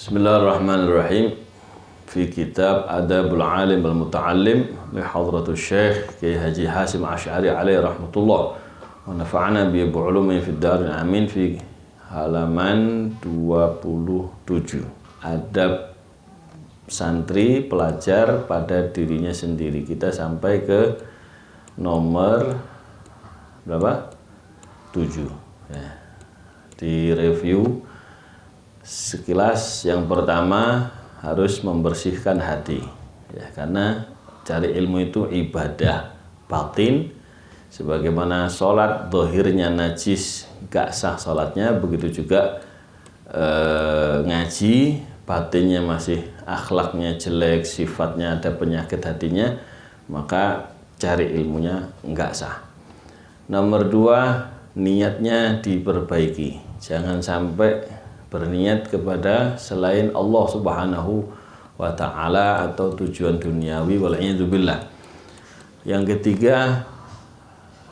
Bismillahirrahmanirrahim. Fi kitab Adabul Alim wal Muta'allim li Hadratul Syekh Kiai Haji Hasyim Asy'ari alaihi rahmatullah wa nafa'ana bi ulumi fid darin amin. Fi halaman 27. Adab santri pelajar pada dirinya sendiri. Kita sampai ke nomor berapa? 7 ya. Di review sekilas, yang pertama harus membersihkan hati ya, karena cari ilmu itu ibadah batin. Sebagaimana sholat dohirnya najis gak sah sholatnya, begitu juga ngaji batinnya masih akhlaknya jelek, sifatnya ada penyakit hatinya, maka cari ilmunya nggak sah. Nomor 2, niatnya diperbaiki. Jangan sampai berniat kepada selain Allah Subhanahu wa ta'ala atau tujuan duniawi, wal'iyadzubillah. Yang ketiga,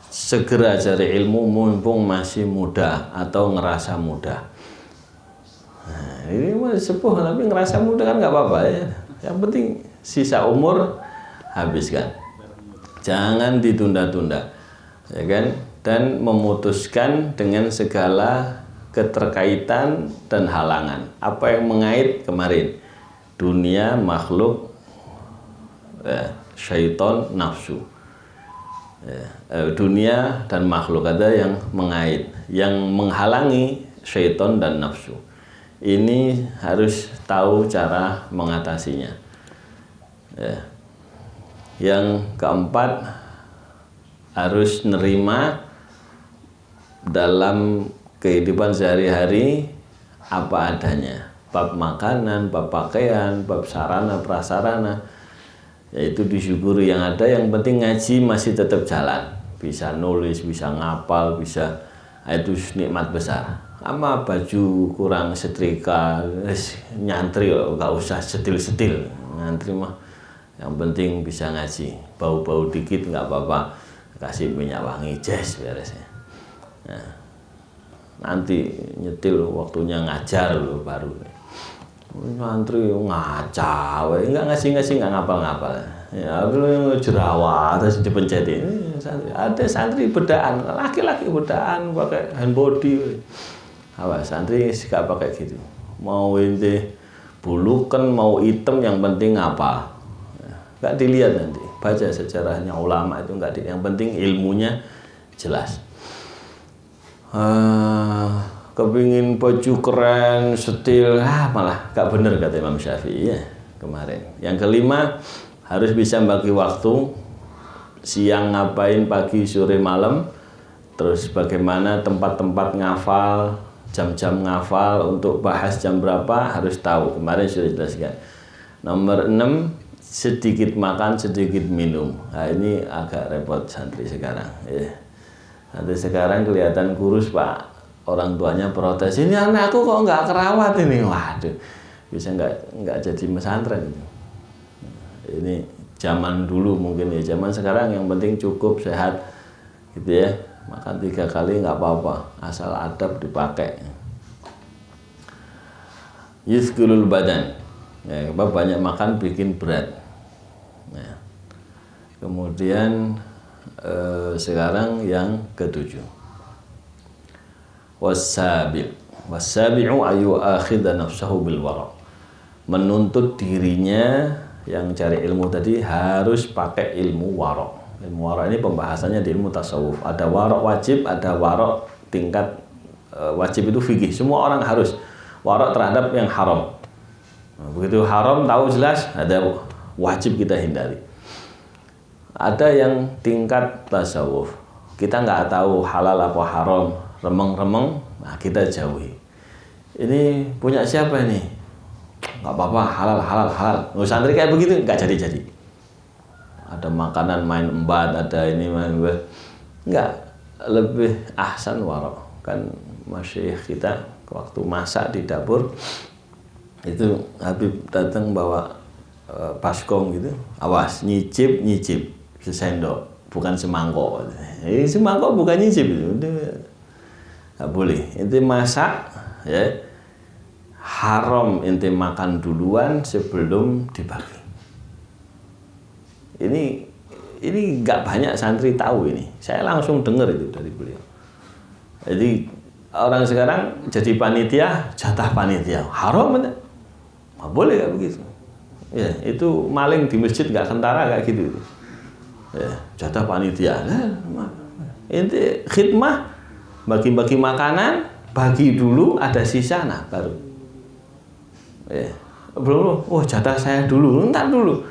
segera cari ilmu mumpung masih muda atau ngerasa muda. Nah, ini masih sepuh tapi ngerasa muda kan nggak apa-apa ya. Yang penting sisa umur habiskan. Jangan ditunda-tunda, ya kan? Dan memutuskan dengan segala keterkaitan dan halangan. Apa yang mengait kemarin? Dunia, makhluk, syaitan, nafsu. Dunia dan makhluk, ada yang mengait, yang menghalangi syaitan dan nafsu. Ini harus tahu cara mengatasinya. Yang keempat, harus nerima dalam kehidupan sehari-hari apa adanya. Bab makanan, bab pakaian, bab sarana prasarana, yaitu disyukuri yang ada. Yang penting ngaji masih tetap jalan, bisa nulis, bisa ngapal, bisa, itu nikmat besar. Ama baju kurang setrika, nyantri nggak usah setil-setil, ngantri mah yang penting bisa ngaji. Bau-bau dikit nggak apa-apa, kasih minyak wangi, jes beresnya. Nah, nanti nyetil waktunya ngajar loh baru. Ngantri ngaca, enggak ngasih nggak ngapal-ngapal. Ya, belum jerawat terus dipencetin. Ada santri bedaan, laki-laki bedaan pakai hand body. Awas santri nggak pakai gitu. Mau ini bulukan, mau hitam, yang penting apa? Nggak dilihat nanti. Baca sejarahnya ulama itu nggak yang penting ilmunya jelas. Kepingin baju keren, setil, malah gak bener kata Imam Syafi'i ya kemarin. Yang kelima, harus bisa bagi waktu, siang ngapain, pagi, sore, malam. Terus bagaimana tempat-tempat ngafal, jam-jam ngafal, untuk bahas jam berapa harus tahu. Kemarin sudah jelaskan. Nomor 6, sedikit makan, sedikit minum. Nah, ini agak repot santri sekarang ya. Nanti sekarang kelihatan kurus pak, orang tuanya protes, ini anakku kok nggak kerawat ini. Waduh, bisa nggak jadi pesantren. Ini zaman dulu mungkin ya, zaman sekarang yang penting cukup sehat gitu ya, makan 3 kali nggak apa-apa, asal adab dipakai. Yuskulul badan ya, banyak makan bikin berat ya. Kemudian sekarang yang ke-7, wasabi'u ayu akhidha nafsahu bil wara'. Menuntut dirinya yang cari ilmu tadi harus pakai ilmu wara'. Ilmu wara' ini pembahasannya di ilmu tasawuf. Ada wara' wajib, ada wara' tingkat wajib itu fikih. Semua orang harus wara' terhadap yang haram. Nah, begitu haram tahu jelas, ada wajib kita hindari. Ada yang tingkat tasawuf, kita nggak tahu halal apa haram, remeng-remeng, nah kita jauhi. Ini punya siapa ini? Nggak apa-apa, halal. Oh, santri kayak begitu nggak jadi. Ada makanan main embat, ada ini main embat, nggak, lebih ahsan warok. Kan masyayikh kita waktu masak di dapur itu Habib datang bawa baskom gitu, awas nyicip sesendok, bukan semangkok. Semangkok bukan nyicip itu, nggak boleh. Itu masak ya, haram ente makan duluan sebelum dibagi. Ini nggak banyak santri tahu ini. Saya langsung dengar itu dari beliau. Jadi orang sekarang jadi panitia, jatah panitia haram bener. Nggak boleh kayak begitu. Ya, itu maling di masjid nggak kentara kayak gitu. Ya, jatah panitia. Ente khidmah, bagi-bagi makanan, bagi dulu ada sisa, nah baru. Ya, belum. Oh jatah saya dulu, entar dulu.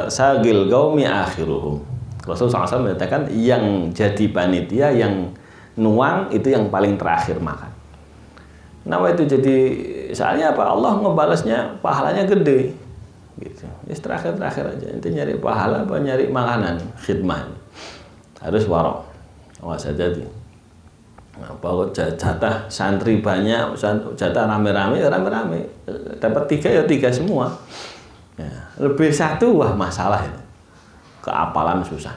Sagil gaumi akhiruhum. Rasulullah SAW menyatakan yang jadi panitia, yang nuang itu yang paling terakhir makan. Kenapa itu jadi? Soalnya apa? Allah ngebalasnya pahalanya gede. Gitu. Terakhir aja. Itu nyari pahala apa nyari makanan, khidmah. Harus warok. Awas hati-hati. Bahwa jatah santri banyak, jatah rame-rame, dapat 3 ya 3 semua. Ya, lebih 1 wah masalah itu. Keapalan susah.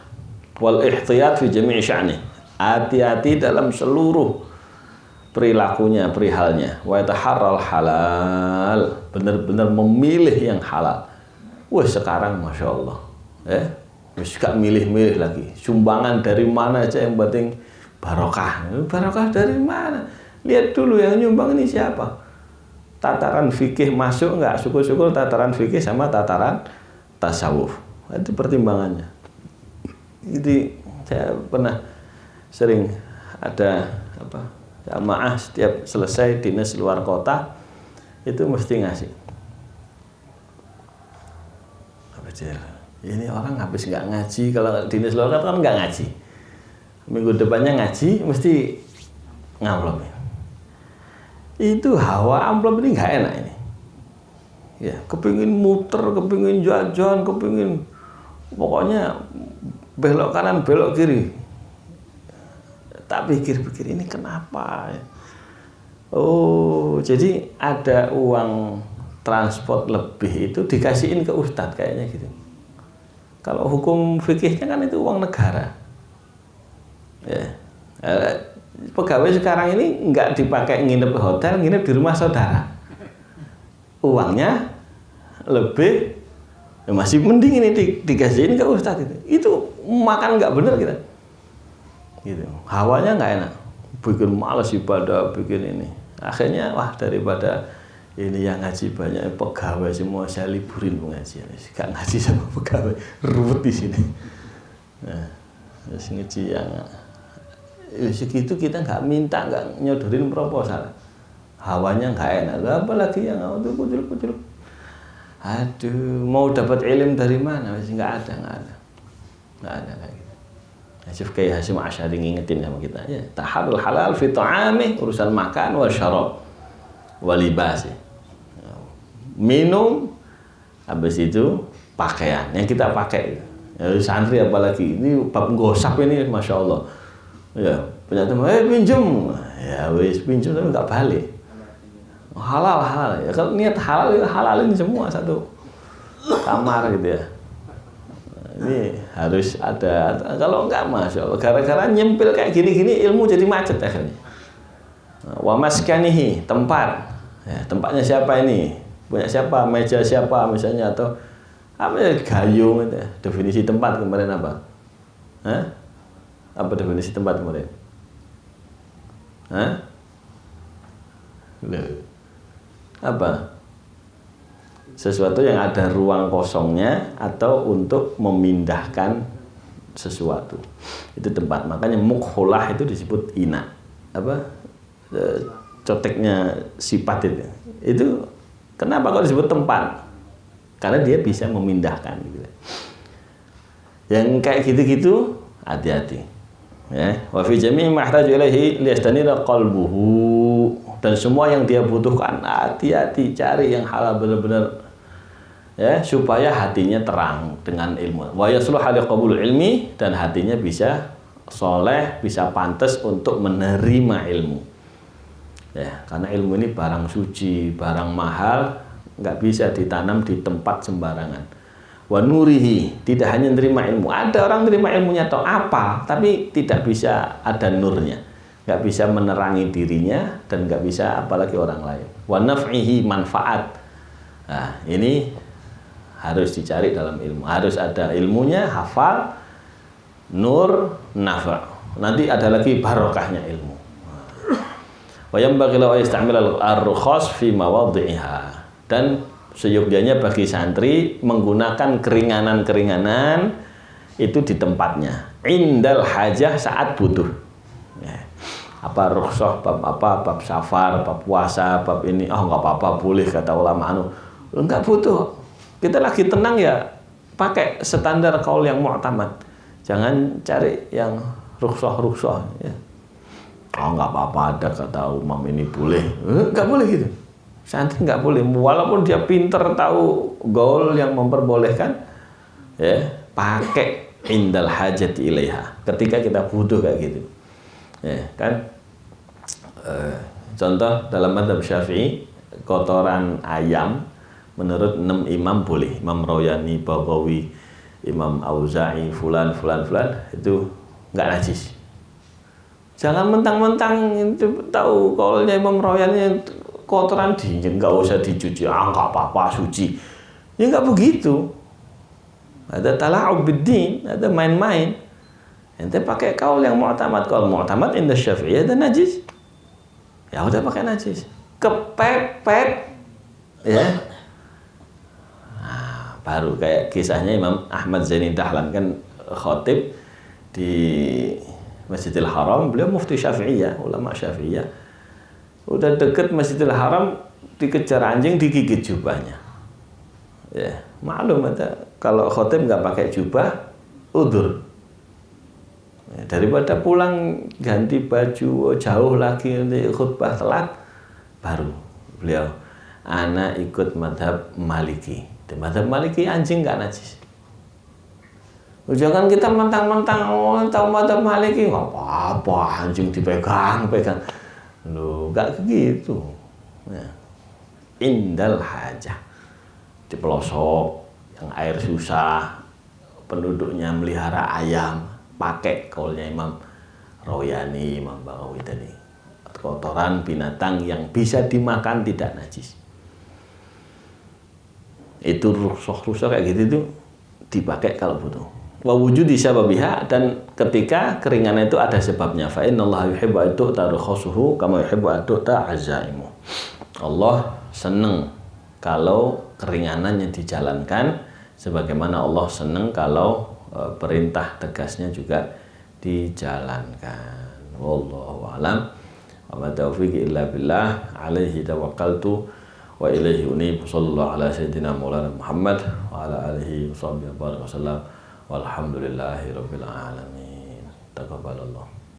Wal ihtiyat fi jami' sya'ni. Hati-hati dalam seluruh perilakunya, perihalnya. Wa yataharral halal. Benar-benar memilih yang halal. Wah sekarang Masya Allah. Wis gak milih-milih lagi. Sumbangan dari mana aja yang penting barokah. Barokah dari mana? Lihat dulu yang nyumbang ini siapa. Tataran fikih masuk enggak? Syukur-syukur tataran fikih sama tataran tasawuf. Itu pertimbangannya. Jadi saya pernah sering ada jamaah setiap selesai dinas luar kota itu mesti ngasih. Ini orang habis nggak ngaji, kalau dinas luar kota kan nggak ngaji. Minggu depannya ngaji mesti ngamplop. Itu hawa amplop ini nggak enak ini. Ya, kepingin muter, kepingin jajan, kepingin pokoknya belok kanan, belok kiri. Tak pikir-pikir ini kenapa? Oh, jadi ada uang transport lebih itu dikasihin ke ustadz kayaknya gitu. Kalau hukum fikihnya kan itu uang negara. Ya. Pegawai sekarang ini nggak dipakai nginep di hotel, nginep di rumah saudara. Uangnya lebih, ya masih mending ini dikasihin ke ustadz itu. Itu makan nggak bener kita. Gitu. Hawanya nggak enak. Bikin malas ibadah, bikin ini. Akhirnya wah daripada ini yang ngaji banyak pegawai semua saya liburin pengajian. Gak ngaji sama pegawai, ruwet di sini. Nah, ngaji yang segitu kita nggak minta, nggak nyodorin proposal, hawanya nggak enak. Apalagi yang itu kucil. Aduh, mau dapat ilmu dari mana? Masih nggak ada kayak gitu. Syekh Kiai Hasyim Asy'ari ngingetin sama kita, ya, taharrul halal fi ta'ami, urusan makan wa syarab wa libas. Minum, habis itu pakaian yang kita pakai. Ya, santri apalagi ini bab gosap ini Masya Allah. Ya, punya teman, pinjem. Ya wis pinjem tapi nggak balik. Halal. Ya kalau niat halal, ya halalin semua satu kamar gitu ya. Ini harus ada. Kalau enggak Masya Allah, gara-gara nyempil kayak gini-gini ilmu jadi macet akhirnya. Wa maskanihi, tempat. Ya, tempatnya siapa ini? Punya siapa? Meja siapa misalnya, atau apa ya, gayung itu. Definisi tempat kemarin apa? Hah? Apa definisi tempat kemarin? Hah? Apa? Sesuatu yang ada ruang kosongnya atau untuk memindahkan sesuatu. Itu tempat. Makanya mukholah itu disebut ina. Apa? Coteknya sifat itu. Itu kenapa kok disebut tempat? Karena dia bisa memindahkan gitu. Yang kayak gitu-gitu hati-hati. Ya, wa fi jami' ma yahtaju ilaihi liyastanira qalbuhu, dan semua yang dia butuhkan hati-hati cari yang halal benar-benar, ya, supaya hatinya terang dengan ilmu. Wa yasluhu li qabul ilmi, dan hatinya bisa soleh, bisa pantas untuk menerima ilmu. Ya, karena ilmu ini barang suci, barang mahal, nggak bisa ditanam di tempat sembarangan. Wa nurihi, tidak hanya menerima ilmu. Ada orang menerima ilmunya atau apa, tapi tidak bisa ada nurnya. nggak bisa menerangi dirinya, dan nggak bisa apalagi orang lain. Wa naf'ihi, manfaat. Nah, ini harus dicari dalam ilmu. Harus ada ilmunya, hafal, nur, nafa'. Nanti ada lagi barokahnya ilmu. Wa yanbaghi lahu yastamil ar-rukhas fi mawadhi'iha. Dan seyogyanya bagi santri menggunakan keringanan-keringanan itu di tempatnya. Indal hajah, saat butuh. Ya. Apa rukhsah, bab apa, bab safar, bab puasa, bab ini, oh nggak apa-apa, boleh kata ulama anu. Enggak butuh. Kita lagi tenang ya, pakai standar kaul yang mu'tamad. Jangan cari yang rukhsah-rukhsah. Ya. Oh nggak apa-apa, ada kata umam ini boleh. Nggak boleh gitu. Santri nggak boleh, walaupun dia pinter tahu gaul yang memperbolehkan, ya pakai indal hajat ilaiha. Ketika kita butuh kayak gitu, ya kan. Contoh dalam madzhab Syafi'i, kotoran ayam menurut 6 imam boleh. Imam Royani, Baghawi, Imam Auza'i, fulan itu nggak najis. Jangan mentang-mentang itu tahu kaulnya Imam Royani kotoran dingin, nggak usah dicuci, nggak apa-apa, suci. Ya nggak begitu. Ada tala'ub bid-din, ada main-main. Ente pakai kaul yang mu'tamad. Kaul mu'tamad inda Syafi'i ada najis. Ya udah pakai najis. Kepepet, ya. Nah, baru kayak kisahnya Imam Ahmad Zaini Dahlan, kan khotib di Masjidil Haram, beliau mufti Syafi'iyah, ulama Syafi'iyah. Udah deket Masjidil Haram, dikejar anjing, digigit jubahnya. Ya, maklum ada kalau khotib nggak pakai jubah, udzur. Ya, daripada pulang ganti baju jauh lagi nanti khutbah telat, baru beliau, ana ikut madhab Maliki. Di madhab Maliki anjing nggak najis. Jangan kita mentang-mentang tahu madhab Maliki, nggak apa-apa, anjing dipegang. Loh, gak gitu. Ya. Indal hajah, di pelosok yang air susah, penduduknya melihara ayam, pakai kaulnya Imam Royani, Imam Baghawi tadi. Kotoran binatang yang bisa dimakan tidak najis. Itu rukhsah kayak gitu tuh dipakai kalau butuh. Wa wujudi sababiha, dan ketika keringanan itu ada sebabnya. Fa innallaha yuhibbu an tu'ta rukhasuhu kama yuhibbu an tu'ta azaimu. Allah senang kalau keringanannya dijalankan, sebagaimana Allah senang kalau perintah tegasnya juga dijalankan. Wallahu a'lam. Wa ma taufiqi illa billah, alaihi tawakkaltu wa ilaihi unib. Sallallahu ala sayyidina Maulana Muhammad wa ala alihi wa sahbihi wa sallam. Walhamdulillahi rabbil alamin. Taqabbalallah.